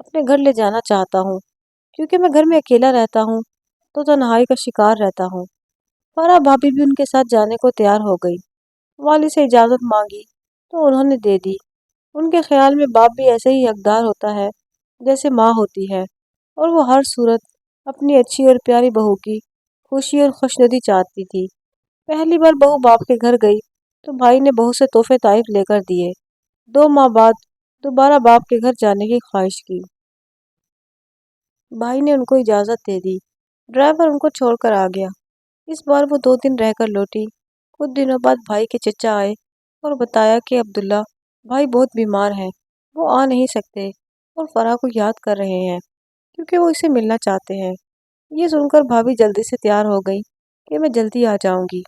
اپنے گھر لے جانا چاہتا ہوں، کیونکہ میں گھر میں اکیلا رہتا ہوں تو تنہائی کا شکار رہتا ہوں۔ فرح بھابھی بھی ان کے ساتھ جانے کو تیار ہو گئی۔ والد سے اجازت مانگی تو انہوں نے دے دی۔ ان کے خیال میں باپ بھی ایسے ہی حقدار ہوتا ہے جیسے ماں ہوتی ہے، اور وہ ہر صورت اپنی اچھی اور پیاری بہو کی خوشی اور خوشنودی چاہتی تھی۔ پہلی بار بہو باپ کے گھر گئی تو بھائی نے بہو سے تحفے تحائف لے کر دیے۔ 2 ماہ بعد دوبارہ باپ کے گھر جانے کی خواہش کی۔ بھائی نے ان کو اجازت دے دی۔ ڈرائیور ان کو چھوڑ کر آ گیا۔ اس بار وہ 2 دن رہ کر لوٹی۔ کچھ دنوں بعد بھائی کے چچا آئے اور بتایا کہ عبداللہ بھائی بہت بیمار ہیں، وہ آ نہیں سکتے اور فرح کو یاد کر رہے ہیں کیونکہ وہ اسے ملنا چاہتے ہیں۔ یہ سن کر بھابھی جلدی سے تیار ہو گئی کہ میں جلدی آ جاؤں گی۔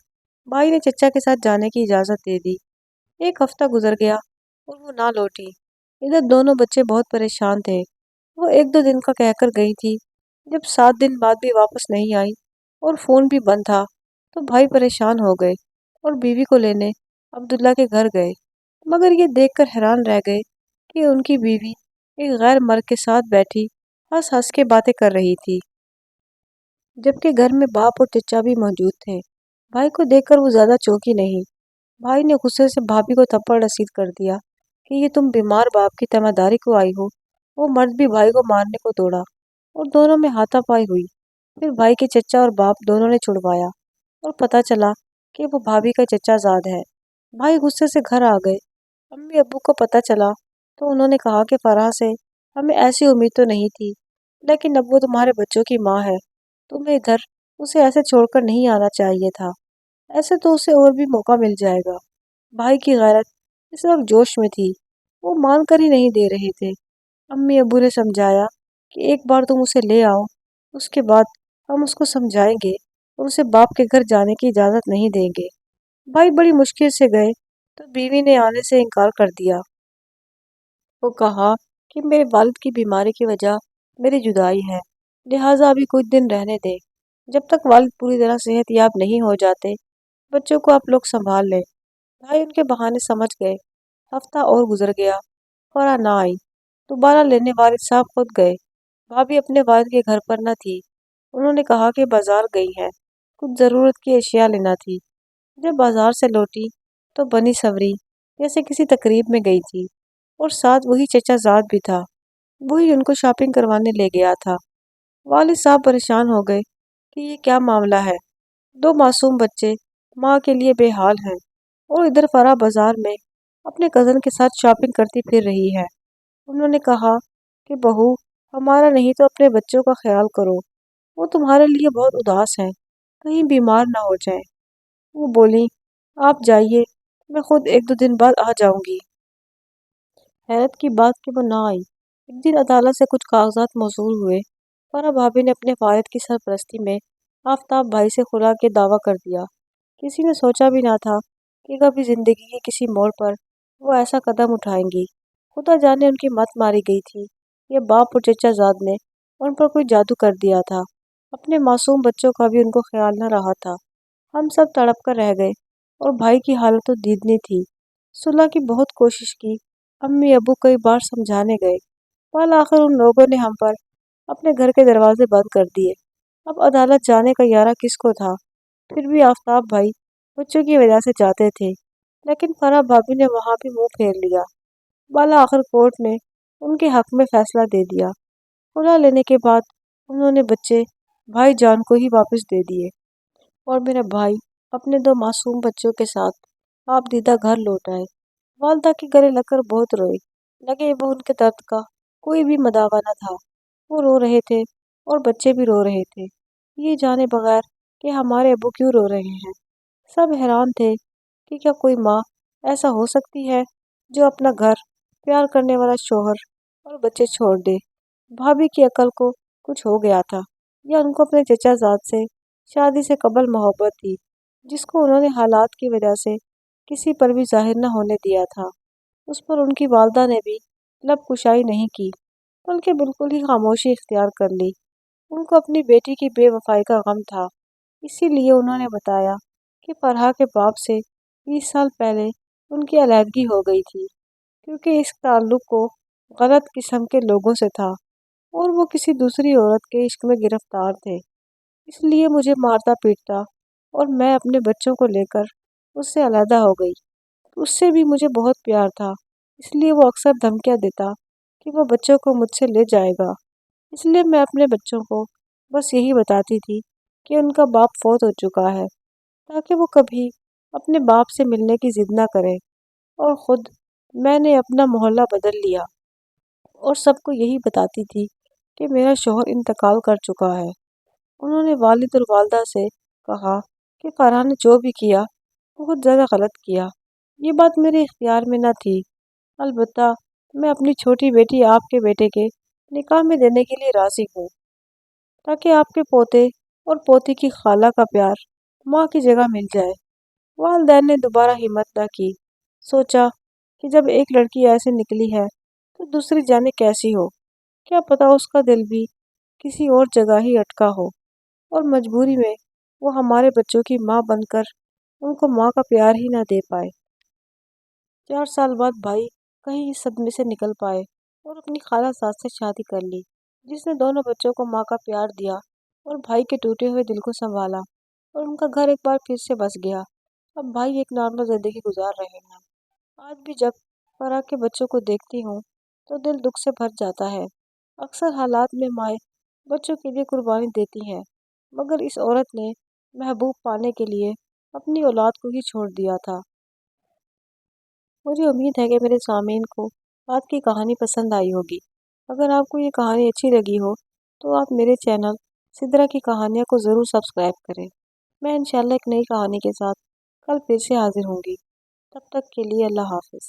بھائی نے چچا کے ساتھ جانے کی اجازت دے دی۔ 1 ہفتہ گزر گیا اور وہ نہ لوٹی۔ ادھر دونوں بچے بہت پریشان تھے۔ وہ 1-2 دن کا کہہ کر گئی تھی۔ جب 7 دن بعد بھی واپس نہیں آئی اور فون بھی بند تھا تو بھائی پریشان ہو گئے اور بیوی کو لینے عبداللہ کے گھر گئے، مگر یہ دیکھ کر حیران رہ گئے کہ ان کی بیوی ایک غیر مرد کے ساتھ بیٹھی ہنس ہنس کے باتیں کر رہی تھی، جبکہ گھر میں باپ اور چچا بھی موجود تھے۔ بھائی کو دیکھ کر وہ زیادہ چونکی نہیں۔ بھائی نے غصے سے بھابھی کو تھپڑ رسید کر دیا کہ یہ تم بیمار باپ کی تیمارداری داری کو آئی ہو۔ وہ مرد بھی بھائی کو مارنے کو دوڑا اور دونوں میں ہاتھا پائی ہوئی۔ پھر بھائی کے چچا اور باپ دونوں نے چھڑوایا اور پتہ چلا کہ وہ بھابھی کا چچا زاد ہے۔ بھائی غصے سے گھر آ گئے۔ امی ابو کو پتہ چلا تو انہوں نے کہا کہ فرح سے ہمیں ایسی امید تو نہیں تھی، لیکن اب وہ تمہارے بچوں کی ماں ہے، تمہیں ادھر اسے ایسے چھوڑ کر نہیں آنا چاہیے تھا، ایسے تو اسے اور بھی موقع مل جائے گا۔ بھائی کی غیرت اس وقت جوش میں تھی، وہ مان کر ہی نہیں دے رہے تھے۔ امی ابو نے سمجھایا کہ ایک بار تم اسے لے آؤ، اس کے بعد ہم اس کو سمجھائیں گے اور اسے باپ کے گھر جانے کی اجازت نہیں دیں گے۔ بھائی بڑی مشکل سے گئے تو بیوی نے آنے سے انکار کر دیا۔ وہ کہا کہ میرے والد کی بیماری کی وجہ میری جدائی ہے، لہٰذا ابھی کچھ دن رہنے دیں، جب تک والد پوری طرح صحت یاب نہیں ہو جاتے بچوں کو آپ لوگ سنبھال لیں۔ بھائی ان کے بہانے سمجھ گئے۔ ہفتہ اور گزر گیا، فرح نہ آئی۔ دوبارہ لینے والد صاحب خود گئے۔ بھابھی اپنے والد کے گھر پر نہ تھی۔ انہوں نے کہا کہ بازار گئی ہیں، کچھ ضرورت کی اشیاء لینا تھی۔ جب بازار سے لوٹی تو بنی سوری جیسے کسی تقریب میں گئی تھی، اور ساتھ وہی چچا زاد بھی تھا، وہی ان کو شاپنگ کروانے لے گیا تھا۔ والد صاحب پریشان ہو گئے کہ یہ کیا معاملہ ہے، 2 معصوم بچے ماں کے لیے بے حال ہیں، اور ادھر فرح بازار میں اپنے کزن کے ساتھ شاپنگ کرتی پھر رہی ہے۔ انہوں نے کہا کہ بہو، ہمارا نہیں تو اپنے بچوں کا خیال کرو، وہ تمہارے لیے بہت اداس ہیں، کہیں بیمار نہ ہو جائیں۔ وہ بولی، آپ جائیے، میں خود 1-2 دن بعد آ جاؤں گی۔ حیرت کی بات کہ وہ نہ آئی۔ ایک دن عدالت سے کچھ کاغذات موصول ہوئے۔ فرح بھابھی نے اپنے والد کی سرپرستی میں آفتاب بھائی سے خلا کے دعویٰ کر دیا۔ کسی نے سوچا بھی نہ تھا کہ کبھی زندگی کے کسی موڑ پر وہ ایسا قدم اٹھائیں گی۔ خدا جانے ان کی مت ماری گئی تھی یا باپ اور چچا زاد نے ان پر کوئی جادو کر دیا تھا۔ اپنے معصوم بچوں کا بھی ان کو خیال نہ رہا تھا۔ ہم سب تڑپ کر رہ گئے اور بھائی کی حالت تو دیدنی تھی۔ صلح کی بہت کوشش کی، امی ابو کئی بار سمجھانے گئے، بالآخر ان لوگوں نے ہم پر اپنے گھر کے دروازے بند کر دیے۔ اب عدالت جانے کا یارہ کس کو تھا؟ پھر بھی آفتاب بھائی بچوں کی وجہ سے جاتے تھے، لیکن فرح بھابھی نے وہاں بھی منہ پھیر لیا۔ بالآخر کورٹ نے ان کے حق میں فیصلہ دے دیا۔ خلا لینے کے بعد انہوں نے بچے بھائی جان کو ہی واپس دے دیے، اور میرا بھائی اپنے 2 معصوم بچوں کے ساتھ آپ دیدہ گھر لوٹ آئے۔ والدہ کے گلے لگ کر بہت روئے، لگے وہ ان کے درد کا کوئی بھی مداوع نہ تھا۔ وہ رو رہے تھے اور بچے بھی رو رہے تھے، یہ جانے بغیر کہ ہمارے ابو کیوں رو رہے ہیں۔ سب حیران تھے کہ کیا کوئی ماں ایسا ہو سکتی ہے جو اپنا گھر، پیار کرنے والا شوہر اور بچے چھوڑ دے۔ بھابھی کی عقل کو کچھ ہو گیا تھا، یا ان کو اپنے چچا زاد سے شادی سے قبل محبت تھی، جس کو انہوں نے حالات کی وجہ سے کسی پر بھی ظاہر نہ ہونے دیا تھا۔ اس پر ان کی والدہ نے بھی لب کشائی نہیں کی، بلکہ بالکل ہی خاموشی اختیار کر لی۔ ان کو اپنی بیٹی کی بے وفائی کا غم تھا، اسی لیے انہوں نے بتایا کہ فرح کے باپ سے 20 سال پہلے ان کی علیحدگی ہو گئی تھی، کیونکہ اس تعلق کو غلط قسم کے لوگوں سے تھا اور وہ کسی دوسری عورت کے عشق میں گرفتار تھے، اس لیے مجھے مارتا پیٹتا اور میں اپنے بچوں کو لے کر اس سے علیحدہ ہو گئی۔ اس سے بھی مجھے بہت پیار تھا، اس لیے وہ اکثر دھمکیاں دیتا کہ وہ بچوں کو مجھ سے لے جائے گا۔ اس لیے میں اپنے بچوں کو بس یہی بتاتی تھی کہ ان کا باپ فوت ہو چکا ہے، تاکہ وہ کبھی اپنے باپ سے ملنے کی ضد نہ کریں۔ اور خود میں نے اپنا محلہ بدل لیا اور سب کو یہی بتاتی تھی کہ میرا شوہر انتقال کر چکا ہے۔ انہوں نے والد اور والدہ سے کہا کہ فرحان نے جو بھی کیا بہت زیادہ غلط کیا، یہ بات میرے اختیار میں نہ تھی۔ البتہ میں اپنی چھوٹی بیٹی آپ کے بیٹے کے نکاح میں دینے کے لیے راضی ہوں، تاکہ آپ کے پوتے اور پوتی کی خالہ کا پیار ماں کی جگہ مل جائے۔ والدین نے دوبارہ ہمت نہ کی، سوچا کہ جب ایک لڑکی ایسے نکلی ہے تو دوسری جانے کیسی ہو، کیا پتا اس کا دل بھی کسی اور جگہ ہی اٹکا ہو اور مجبوری میں وہ ہمارے بچوں کی ماں بن کر ان کو ماں کا پیار ہی نہ دے پائے۔ 4 سال بعد بھائی کہیں اس صدمے سے نکل پائے اور اپنی خالہ ساس سے شادی کر لی، جس نے دونوں بچوں کو ماں کا پیار دیا اور بھائی کے ٹوٹے ہوئے دل کو سنبھالا، اور ان کا گھر ایک بار پھر سے بس گیا۔ اب بھائی ایک نارمل زندگی گزار رہے ہیں۔ آج بھی جب فرح کے بچوں کو دیکھتی ہوں تو دل دکھ سے بھر جاتا ہے۔ اکثر حالات میں مائیں بچوں کے لیے قربانی دیتی ہیں، مگر اس عورت نے محبوب پانے کے لیے اپنی اولاد کو ہی چھوڑ دیا تھا۔ مجھے امید ہے کہ میرے سامعین کو آج کی کہانی پسند آئی ہوگی۔ اگر آپ کو یہ کہانی اچھی لگی ہو تو آپ میرے چینل سدرا کی کہانیاں کو ضرور سبسکرائب کریں۔ میں انشاءاللہ ایک نئی کہانی کے ساتھ کل پھر سے حاضر ہوں گی۔ تب تک کے لیے اللہ حافظ۔